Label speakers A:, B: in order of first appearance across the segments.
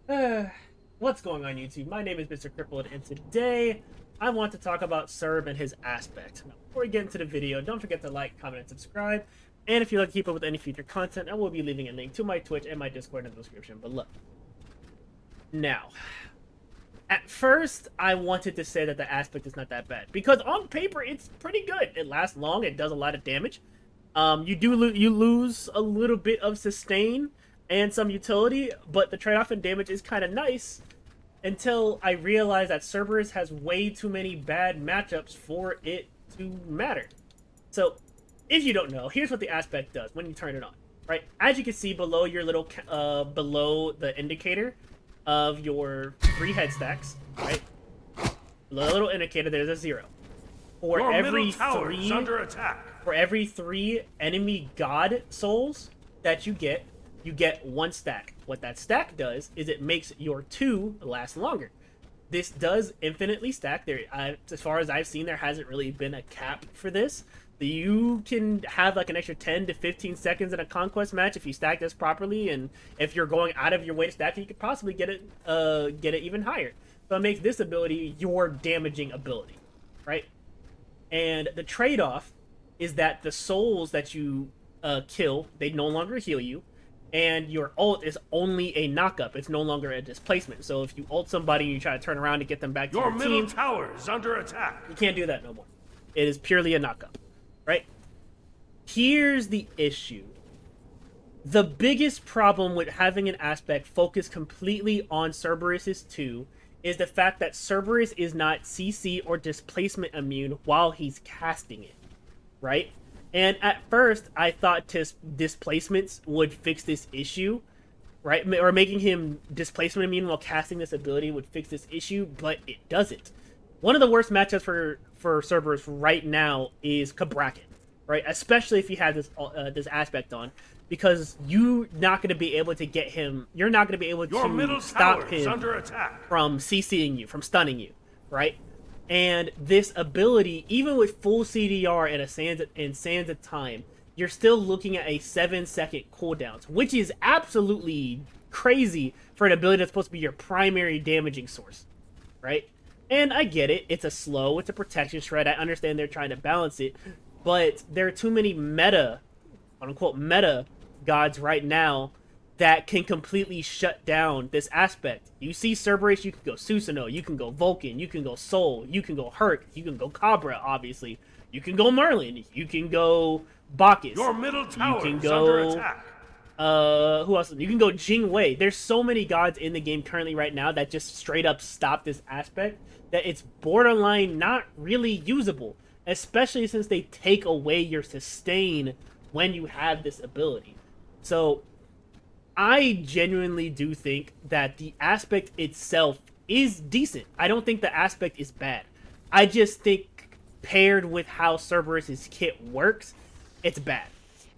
A: Uh, what's going on, YouTube? My name is Mr. Crippled, and today I want to talk about Cerb and his aspect. Now, before we get into the video, don't forget to like, comment, and subscribe. And if you'd like to keep up with any future content, I will be leaving a link to my Twitch and my Discord in the description below. Now, at first, I wanted to say that the aspect is not that bad, because on paper, it's pretty good. It lasts long, it does a lot of damage. You lose a little bit of sustain and some utility, but the trade-off in damage is kind of nice until I realized that Cerberus has way too many bad matchups for it to matter. So, if you don't know, here's what the aspect does when you turn it on, right? As you can see below your little, below the indicator of your 3 head stacks, right? Below the little indicator, there's a 0. For
B: Your
A: every
B: middle tower
A: 3
B: is under attack.
A: For every 3 enemy god souls that you get 1 stack. What that stack does is it makes your 2 last longer. This does infinitely stack. As far as I've seen, there hasn't really been a cap for this. You can have like an extra 10 to 15 seconds in a conquest match if you stack this properly, and if you're going out of your way to stack it, you could possibly get it even higher. So it makes this ability your damaging ability, right? And the trade-off is that the souls that you kill, they no longer heal you, and your ult is only a knockup. It's no longer a displacement. So if you ult somebody and you try to turn around to get them back to your
B: middle
A: team,
B: tower is under attack.
A: you can't do that no more. It is purely a knockup, right? Here's the issue. The biggest problem with having an aspect focused completely on Cerberus's 2 is the fact that Cerberus is not CC or displacement immune while he's casting it, right? And at first, I thought displacements would fix this issue, right? Or making him displacement immune while casting this ability would fix this issue, but it doesn't. One of the worst matchups for Cerberus right now is Cabrakan, right? Especially if he has this aspect on, because you're not going to be able to get him. You're not going to be able to stop him from CCing you, from stunning you, right? And this ability, even with full CDR and Sands of Time, you're still looking at a 7-second cooldown, which is absolutely crazy for an ability that's supposed to be your primary damaging source, right? And I get it. It's a protection shred. I understand they're trying to balance it, but there are too many meta, quote-unquote, meta gods right now that can completely shut down this aspect. You see Cerberus, you can go Susanoo, you can go Vulcan, you can go Soul, you can go Herc, you can go Cabra, obviously. You can go Merlin, you can go Bacchus.
B: Your middle tower
A: is
B: under attack.
A: Who else? You can go Jing Wei. There's so many gods in the game currently right now that just straight up stop this aspect that it's borderline not really usable, especially since they take away your sustain when you have this ability. So I genuinely do think that the aspect itself is decent. I don't think the aspect is bad. I just think paired with how Cerberus's kit works, it's bad.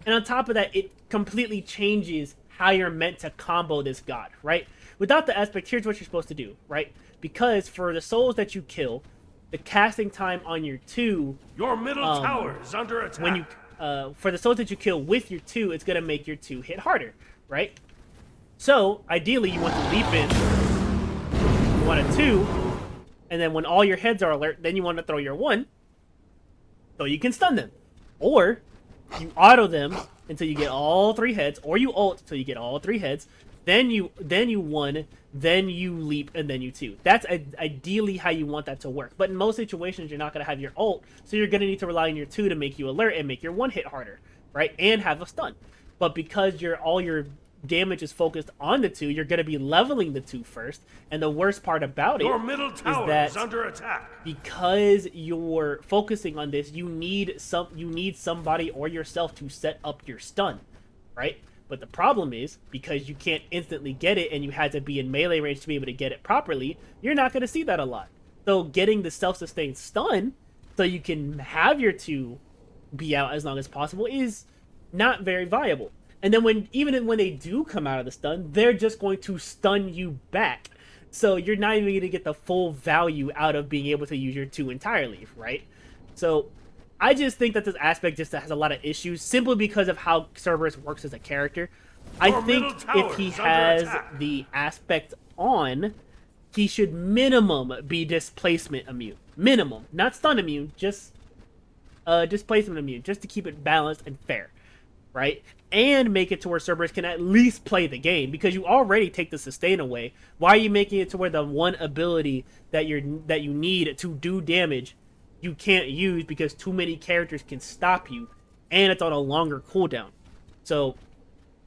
A: And on top of that, it completely changes how you're meant to combo this god, right? Without the aspect, here's what you're supposed to do, right? Because for the souls that you kill, the casting time on your 2...
B: Your middle tower is under attack.
A: When you, for the souls that you kill with your 2, it's going to make your 2 hit harder, right? So, ideally, you want to leap in, you want a 2, and then when all your heads are alert, then you want to throw your 1, so you can stun them. Or, you auto them until you get all 3 heads, or you ult until you get all 3 heads, then you 1, then you leap, and then you 2. That's ideally how you want that to work. But in most situations, you're not going to have your ult, so you're going to need to rely on your 2 to make you alert and make your 1 hit harder, right? And have a stun. But because all your damage is focused on the 2, you're going to be leveling the 2 first. And the worst part about it is that
B: under attack.
A: Because you're focusing on this, you need somebody or yourself to set up your stun, right? But the problem is, because you can't instantly get it and you had to be in melee range to be able to get it properly, you're not going to see that a lot. So getting the self-sustained stun so you can have your 2 be out as long as possible is not very viable. And then even when they do come out of the stun, they're just going to stun you back. So you're not even going to get the full value out of being able to use your 2 entirely, right? So I just think that this aspect just has a lot of issues simply because of how Cerberus works as a character. I think if he has the aspect on, he should minimum be displacement immune. Minimum. Not stun immune, just displacement immune, just to keep it balanced and fair, right? And make it to where Cerberus can at least play the game, because you already take the sustain away. Why are you making it to where the one ability that you need to do damage you can't use because too many characters can stop you, and it's on a longer cooldown? So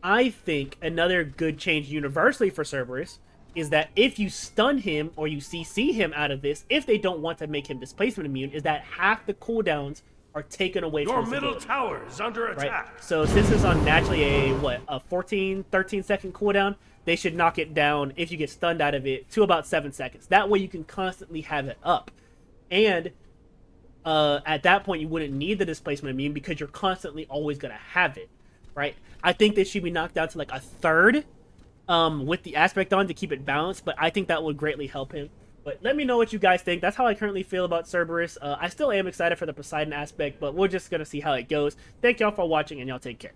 A: I think another good change universally for Cerberus is that if you stun him or you CC him out of this, if they don't want to make him displacement immune, is that half the cooldowns are taken away from his
B: Your middle
A: ability.
B: tower is under attack.
A: Right? So since it's on naturally a 14, 13 second cooldown, they should knock it down if you get stunned out of it to about 7 seconds. That way you can constantly have it up. And at that point you wouldn't need the displacement immune because you're constantly always going to have it, right? I think they should be knocked down to like a third with the aspect on to keep it balanced, but I think that would greatly help him. But let me know what you guys think. That's how I currently feel about Cerberus. I still am excited for the Poseidon aspect, but we're just going to see how it goes. Thank y'all for watching, and y'all take care.